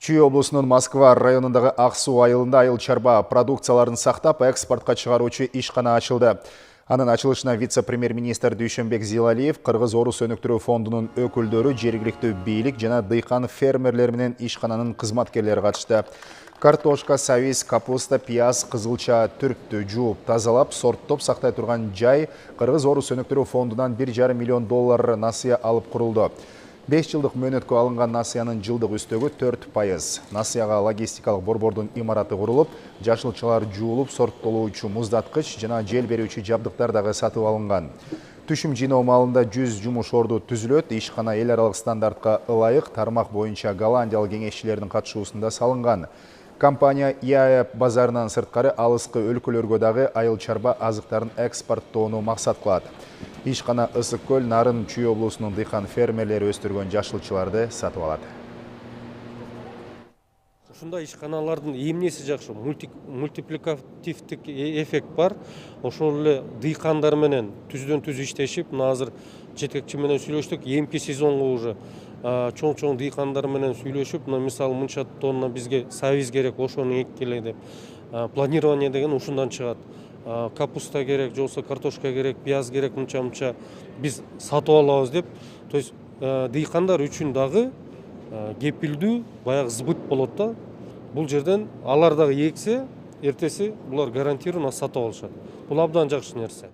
Чүй облысының Москва районындағы Ақсу айылында айыл чарба продукцияларын сақтап, экспортқа шығарушы ишкана ачылды. Анын ачылышына вице-премьер-министр Дүйшенбек Зилалиев, Кыргыз Орус өнүктүрүү фондунун өкүлдөрү, жергиликтүү бийлик жана дыйкан фермерлер менен ишкананын кызматкерлери катышты. Картошка, савис, капуста, пияз, кызылча, түрттү жууп, тазалап, сорттоп сактай турган жай Кыргыз Орус өнүктүрүү фондунан 1,5 миллион доллар насыя алып курулду. 5 жылдық мөөнөткө алынган насыянын жылдық үстөгү 4%. Насыяга логистикалык борбордун имараты курулуп, жашылчалар жуулуп, сорттолуучу муздаткыч жана жел берүүчү жабдыктар дагы сатып алынган. Түшүм жыйноо маалында 100 жумуш орду түзүлөт. Ишкана эл аралык стандартка ылайык тармак боюнча голландиялык кеңешчилердин катышуусунда салынган. Компания ИАЭ базарынан сырткары алыскы өлкөлөргө дагы айыл чарба азыктарын экспорттоону максат кылат. Ишкана Ысык көл, Нарын, Чүй облусунун дыйкан фермерлери өстүргөн жашылчыларды сатып алат. Ушундай ишканалардын эмнеси жакшы, мультипликативдик эффект бар. Ошол эле дыйкандар менен түздөн түз иштешип, мына азыр жетекчи менен сүйлөштүк, эмки сезонго уже чоң дыйкандар менен сүйлөшүп, мисалы мынча тонна бизге савиз керек, ошону эккеле деп. Планирование деген ушундан чыгат. Капуста керек, жолсо картошка керек, пияз керек, мынча биз сатып алабыз деп. То есть дыйкандар үчүн дагы кепилдүү баягы сбыт болот да. Бул жерден алар дагы эксе, эртеси булар гарантированно сатып алышат. Бул абдан жакшы нерсе.